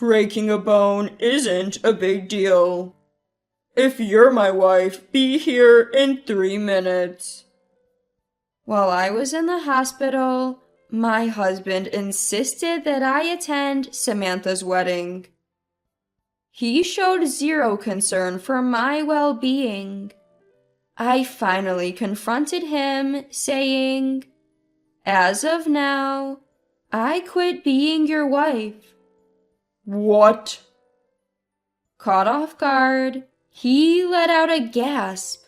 Breaking a bone isn't a big deal. If you're my wife, be here in 3 minutes. While I was in the hospital, my husband insisted that I attend Samantha's wedding. He showed zero concern for my well-being. I finally confronted him, saying, "As of now, I quit being your wife." What? Caught off guard, he let out a gasp.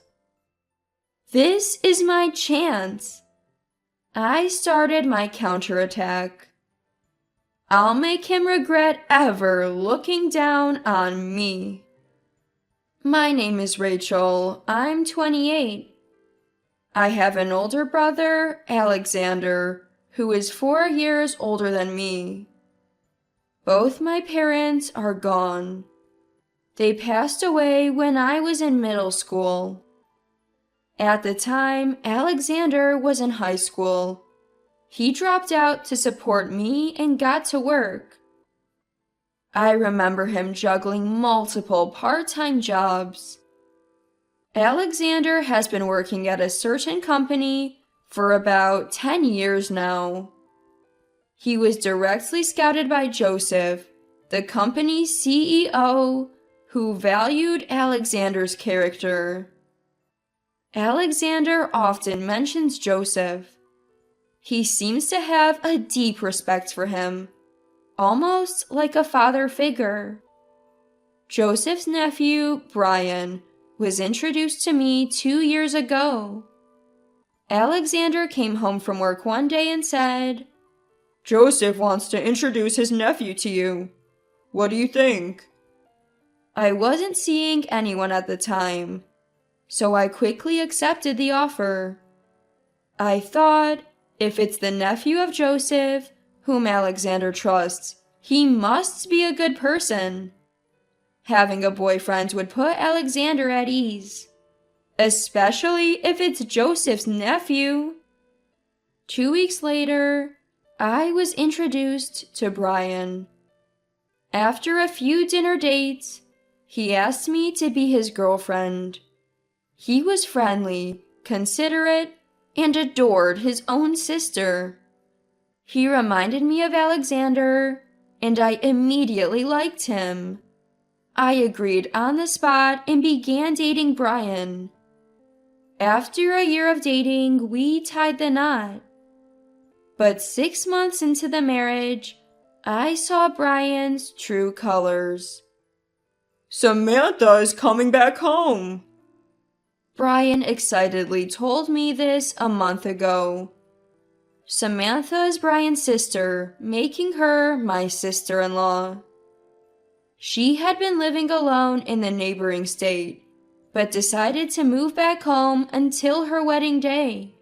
This is my chance. I started my counterattack. I'll make him regret ever looking down on me. My name is Rachel. I'm 28. I have an older brother, Alexander, who is 4 years older than me. Both my parents are gone. They passed away when I was in middle school. At the time, Alexander was in high school. He dropped out to support me and got to work. I remember him juggling multiple part-time jobs. Alexander has been working at a certain company for about 10 years now. He was directly scouted by Joseph, the company's CEO, who valued Alexander's character. Alexander often mentions Joseph. He seems to have a deep respect for him, almost like a father figure. Joseph's nephew, Brian, was introduced to me 2 years ago. Alexander came home from work one day and said, Joseph wants to introduce his nephew to you. What do you think? I wasn't seeing anyone at the time, so I quickly accepted the offer. I thought, if it's the nephew of Joseph, whom Alexander trusts, he must be a good person. Having a boyfriend would put Alexander at ease, especially if it's Joseph's nephew. 2 weeks later, I was introduced to Brian. After a few dinner dates, he asked me to be his girlfriend. He was friendly, considerate, and adored his own sister. He reminded me of Alexander, and I immediately liked him. I agreed on the spot and began dating Brian. After a year of dating, we tied the knot. But 6 months into the marriage, I saw Brian's true colors. Samantha is coming back home. Brian excitedly told me this a month ago. Samantha is Brian's sister, making her my sister-in-law. She had been living alone in the neighboring state, but decided to move back home until her wedding day.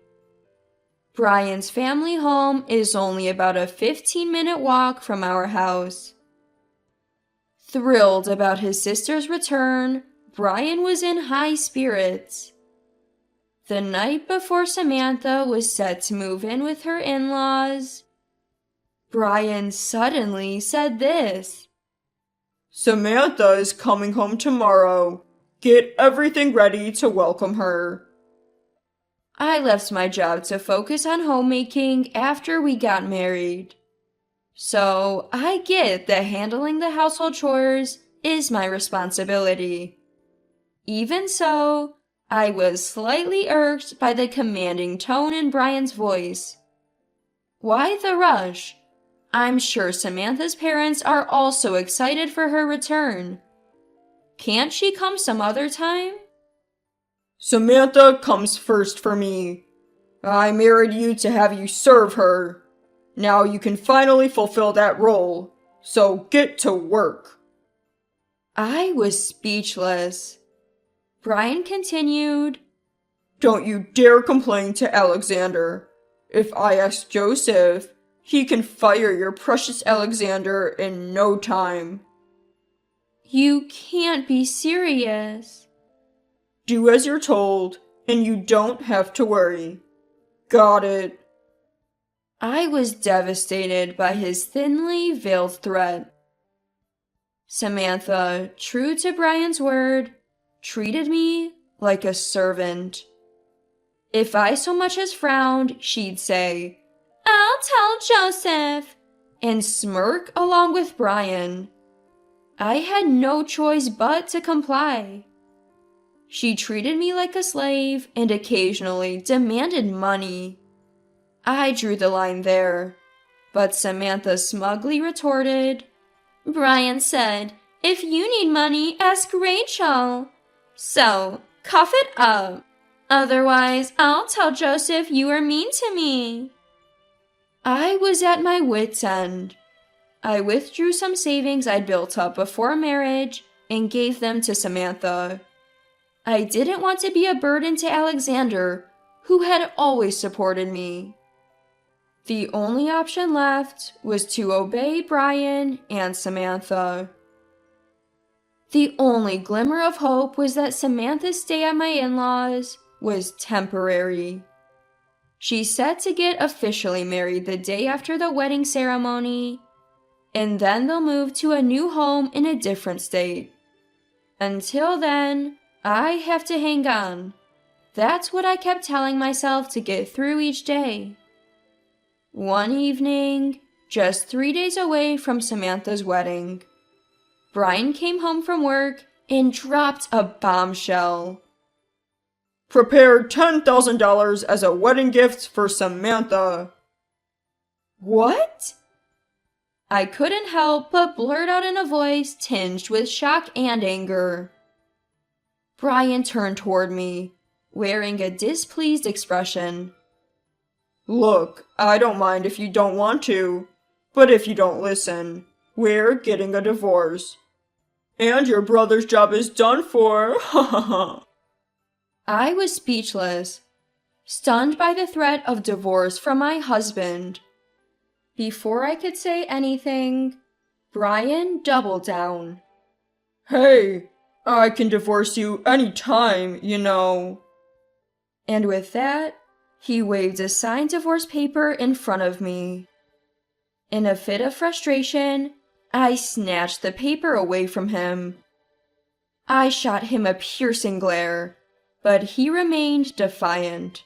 Brian's family home is only about a 15-minute walk from our house. Thrilled about his sister's return, Brian was in high spirits. The night before Samantha was set to move in with her in-laws, Brian suddenly said this. Samantha is coming home tomorrow. Get everything ready to welcome her. I left my job to focus on homemaking after we got married. So I get that handling the household chores is my responsibility. Even so, I was slightly irked by the commanding tone in Brian's voice. Why the rush? I'm sure Samantha's parents are also excited for her return. Can't she come some other time? Samantha comes first for me. I married you to have you serve her. Now you can finally fulfill that role, so get to work. I was speechless. Brian continued, Don't you dare complain to Alexander. If I ask Joseph, he can fire your precious Alexander in no time. You can't be serious. Do as you're told, and you don't have to worry. Got it. I was devastated by his thinly veiled threat. Samantha, true to Brian's word, treated me like a servant. If I so much as frowned, she'd say, "I'll tell Joseph," and smirk along with Brian. I had no choice but to comply. She treated me like a slave and occasionally demanded money. I drew the line there, but Samantha smugly retorted, "Brian said, if you need money, ask Rachel. So, cough it up. Otherwise, I'll tell Joseph you were mean to me." I was at my wit's end. I withdrew some savings I'd built up before marriage and gave them to Samantha. I didn't want to be a burden to Alexander, who had always supported me. The only option left was to obey Brian and Samantha. The only glimmer of hope was that Samantha's stay at my in-laws was temporary. She said to get officially married the day after the wedding ceremony, and then they'll move to a new home in a different state. Until then, I have to hang on. That's what I kept telling myself to get through each day. One evening, just 3 days away from Samantha's wedding, Brian came home from work and dropped a bombshell. Prepare $10,000 as a wedding gift for Samantha. What? I couldn't help but blurt out in a voice tinged with shock and anger. Brian turned toward me, wearing a displeased expression. Look, I don't mind if you don't want to, but if you don't listen, we're getting a divorce. And your brother's job is done for, ha ha ha. I was speechless, stunned by the threat of divorce from my husband. Before I could say anything, Brian doubled down. Hey, I can divorce you any time, you know. And with that, he waved a signed divorce paper in front of me. In a fit of frustration, I snatched the paper away from him. I shot him a piercing glare, but he remained defiant.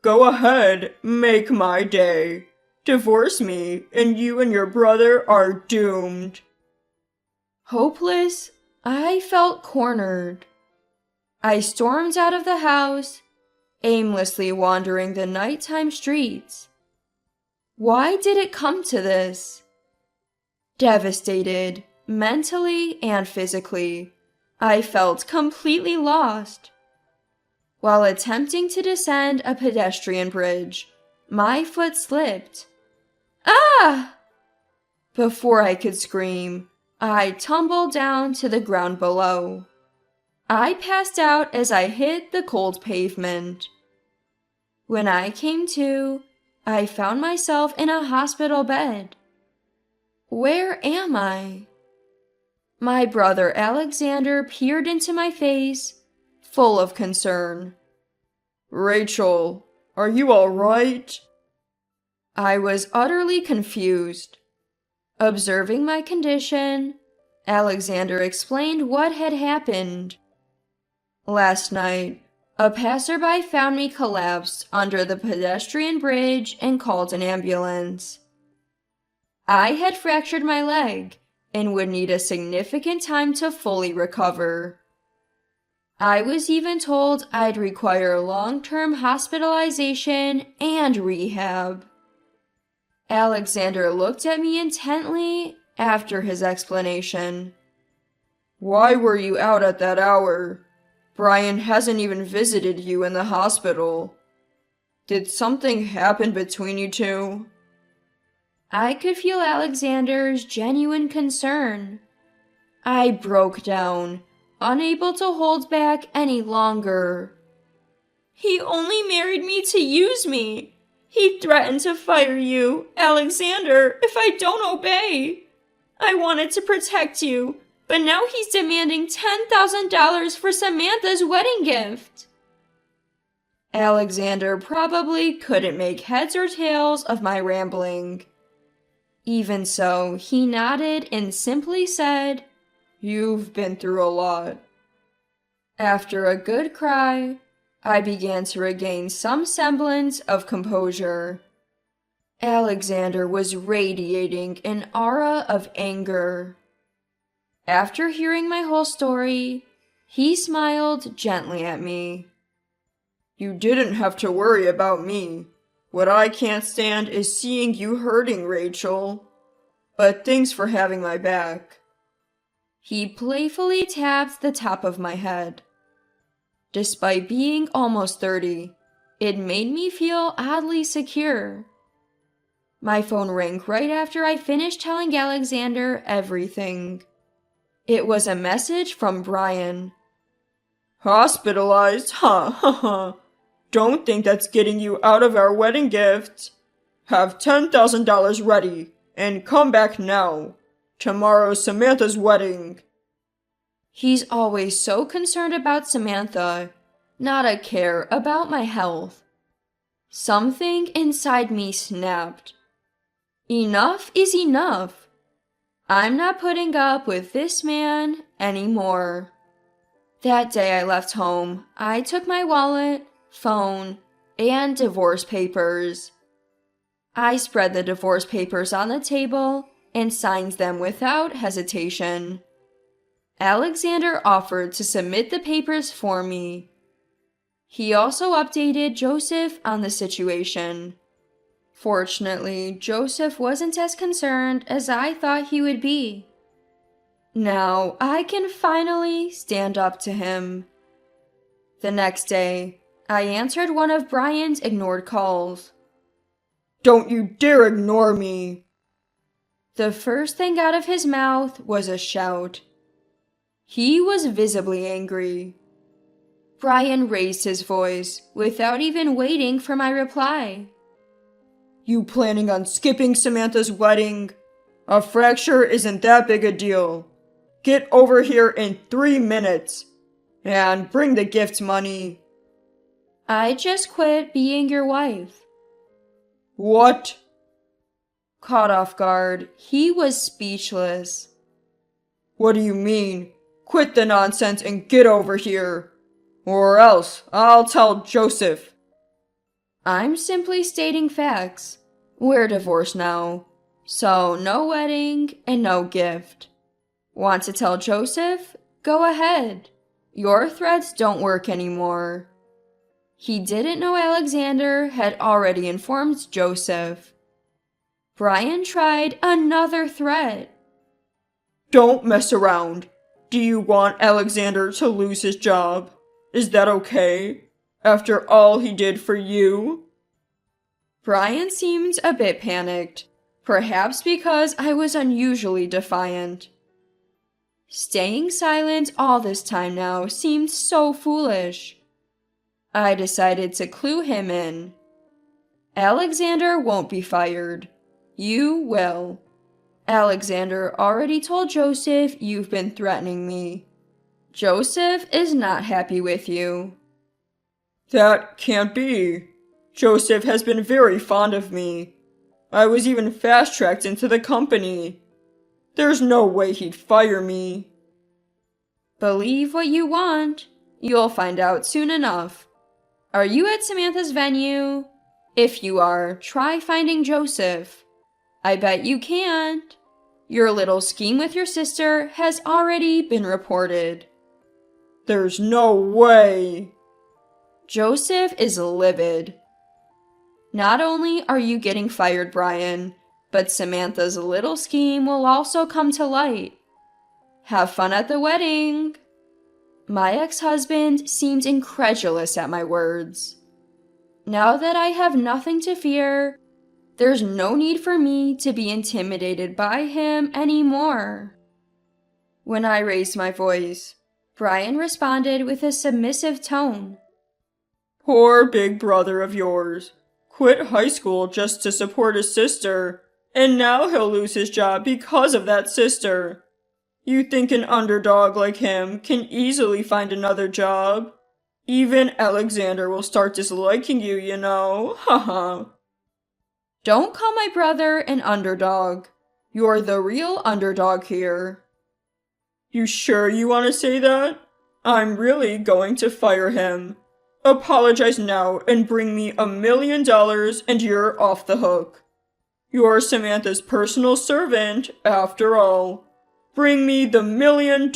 Go ahead, make my day. Divorce me, and you and your brother are doomed. Hopeless, I felt cornered. I stormed out of the house, aimlessly wandering the nighttime streets. Why did it come to this? Devastated, mentally and physically, I felt completely lost. While attempting to descend a pedestrian bridge, my foot slipped. Ah! Before I could scream, I tumbled down to the ground below. I passed out as I hit the cold pavement. When I came to, I found myself in a hospital bed. Where am I? My brother Alexander peered into my face, full of concern. Rachel, are you all right? I was utterly confused. Observing my condition, Alexander explained what had happened. Last night, a passerby found me collapsed under the pedestrian bridge and called an ambulance. I had fractured my leg and would need a significant time to fully recover. I was even told I'd require long-term hospitalization and rehab. Alexander looked at me intently after his explanation. Why were you out at that hour? Brian hasn't even visited you in the hospital. Did something happen between you two? I could feel Alexander's genuine concern. I broke down, unable to hold back any longer. He only married me to use me. He threatened to fire you, Alexander, if I don't obey. I wanted to protect you, but now he's demanding $10,000 for Samantha's wedding gift. Alexander probably couldn't make heads or tails of my rambling. Even so, he nodded and simply said, "You've been through a lot." After a good cry, I began to regain some semblance of composure. Alexander was radiating an aura of anger. After hearing my whole story, he smiled gently at me. "You didn't have to worry about me. What I can't stand is seeing you hurting, Rachel. But thanks for having my back." He playfully tapped the top of my head. Despite being almost 30, it made me feel oddly secure. My phone rang right after I finished telling Alexander everything. It was a message from Brian. "Hospitalized? Ha ha ha. Don't think that's getting you out of our wedding gift. Have $10,000 ready and come back now. Tomorrow's Samantha's wedding." He's always so concerned about Samantha, not a care about my health. Something inside me snapped. Enough is enough. I'm not putting up with this man anymore. That day I left home, I took my wallet, phone, and divorce papers. I spread the divorce papers on the table and signed them without hesitation. Alexander offered to submit the papers for me. He also updated Joseph on the situation. Fortunately, Joseph wasn't as concerned as I thought he would be. Now I can finally stand up to him. The next day, I answered one of Brian's ignored calls. "Don't you dare ignore me." The first thing out of his mouth was a shout. He was visibly angry. Brian raised his voice without even waiting for my reply. "You planning on skipping Samantha's wedding? A fracture isn't that big a deal. Get over here in 3 minutes. And bring the gift money." I just quit being your wife. "What?" Caught off guard, he was speechless. "What do you mean? Quit the nonsense and get over here. Or else I'll tell Joseph." I'm simply stating facts. We're divorced now, so no wedding and no gift. Want to tell Joseph? Go ahead. Your threats don't work anymore. He didn't know Alexander had already informed Joseph. Brian tried another threat. "Don't mess around. Do you want Alexander to lose his job? Is that okay? After all he did for you?" Brian seemed a bit panicked, perhaps because I was unusually defiant. Staying silent all this time now seemed so foolish. I decided to clue him in. Alexander won't be fired. You will. Alexander already told Joseph you've been threatening me. Joseph is not happy with you. "That can't be. Joseph has been very fond of me. I was even fast-tracked into the company. There's no way he'd fire me." Believe what you want. You'll find out soon enough. Are you at Samantha's venue? If you are, try finding Joseph. I bet you can't. Your little scheme with your sister has already been reported. "There's no way." Joseph is livid. Not only are you getting fired, Brian, but Samantha's little scheme will also come to light. Have fun at the wedding. My ex-husband seemed incredulous at my words. Now that I have nothing to fear, there's no need for me to be intimidated by him anymore. When I raised my voice, Brian responded with a submissive tone. "Poor big brother of yours. Quit high school just to support his sister, and now he'll lose his job because of that sister. You think an underdog like him can easily find another job? Even Alexander will start disliking you, you know. Haha." Don't call my brother an underdog. You're the real underdog here. You sure you want to say that? I'm really going to fire him. Apologize now and bring me $1 million and you're off the hook. You're Samantha's personal servant, after all. Bring me the $1 million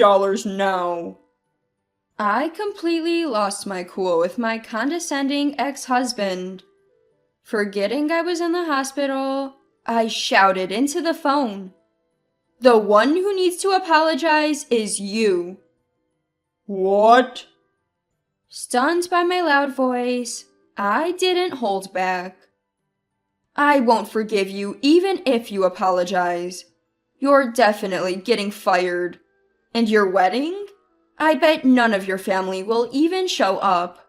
now. I completely lost my cool with my condescending ex-husband. Forgetting I was in the hospital, I shouted into the phone. The one who needs to apologize is you. What? Stunned by my loud voice, I didn't hold back. I won't forgive you even if you apologize. You're definitely getting fired. And your wedding? I bet none of your family will even show up.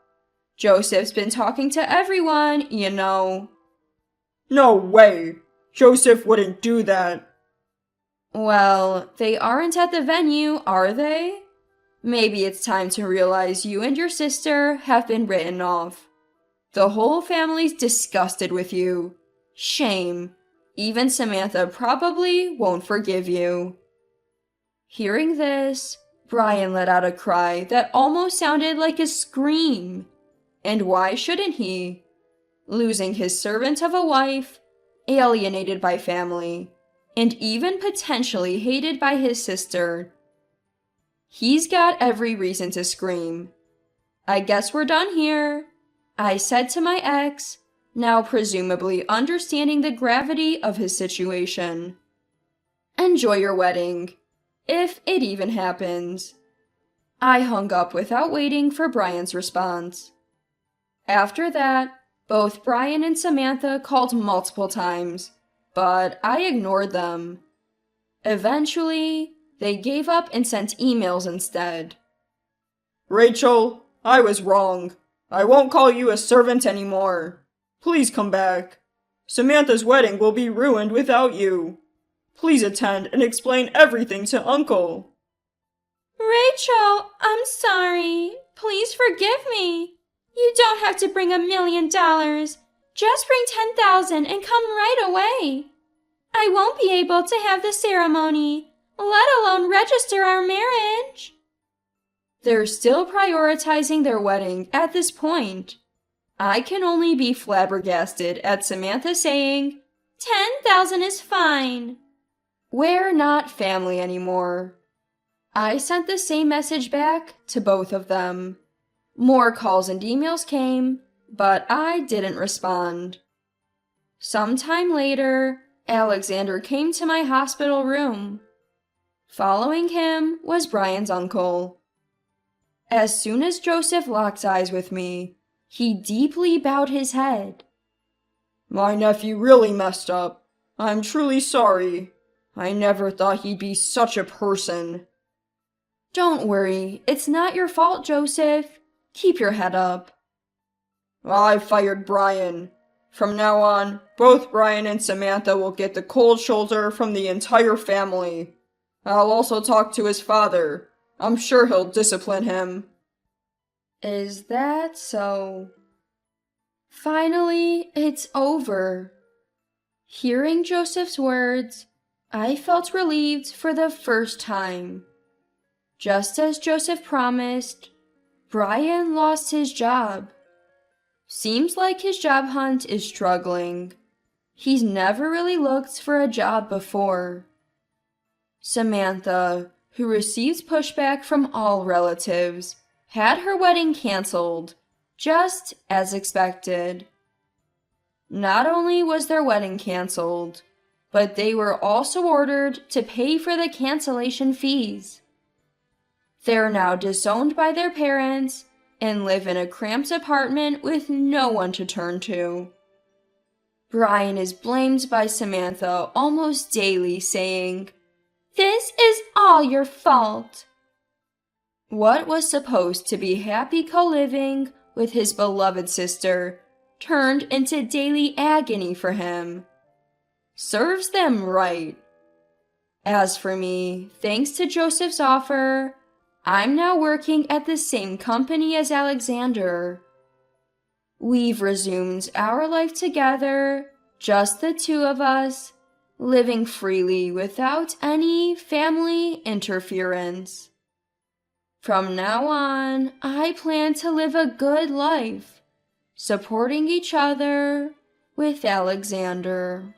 Joseph's been talking to everyone, you know. No way. Joseph wouldn't do that. Well, they aren't at the venue, are they? Maybe it's time to realize you and your sister have been written off. The whole family's disgusted with you. Shame. Even Samantha probably won't forgive you. Hearing this, Brian let out a cry that almost sounded like a scream. And why shouldn't he? Losing his servant of a wife, alienated by family, and even potentially hated by his sister. He's got every reason to scream. I guess we're done here, I said to my ex, now presumably understanding the gravity of his situation. Enjoy your wedding, if it even happens. I hung up without waiting for Brian's response. After that, both Brian and Samantha called multiple times, but I ignored them. Eventually, they gave up and sent emails instead. Rachel, I was wrong. I won't call you a servant anymore. Please come back. Samantha's wedding will be ruined without you. Please attend and explain everything to Uncle. Rachel, I'm sorry. Please forgive me. You don't have to bring $1 million. Just bring 10,000 and come right away. I won't be able to have the ceremony, let alone register our marriage. They're still prioritizing their wedding at this point. I can only be flabbergasted at Samantha saying, 10,000 is fine. We're not family anymore. I sent the same message back to both of them. More calls and emails came, but I didn't respond. Sometime later, Alexander came to my hospital room. Following him was Brian's uncle. As soon as Joseph locked eyes with me, he deeply bowed his head. My nephew really messed up. I'm truly sorry. I never thought he'd be such a person. Don't worry, it's not your fault, Joseph. Keep your head up. I fired Brian. From now on, both Brian and Samantha will get the cold shoulder from the entire family. I'll also talk to his father. I'm sure he'll discipline him. Is that so? Finally, it's over. Hearing Joseph's words, I felt relieved for the first time. Just as Joseph promised, Brian lost his job. Seems like his job hunt is struggling. He's never really looked for a job before. Samantha, who received pushback from all relatives, had her wedding canceled, just as expected. Not only was their wedding canceled, but they were also ordered to pay for the cancellation fees. They're now disowned by their parents and live in a cramped apartment with no one to turn to. Brian is blamed by Samantha almost daily, saying, "This is all your fault." What was supposed to be happy co-living with his beloved sister turned into daily agony for him. Serves them right. As for me, thanks to Joseph's offer, I'm now working at the same company as Alexander. We've resumed our life together, just the two of us, living freely without any family interference. From now on, I plan to live a good life, supporting each other with Alexander.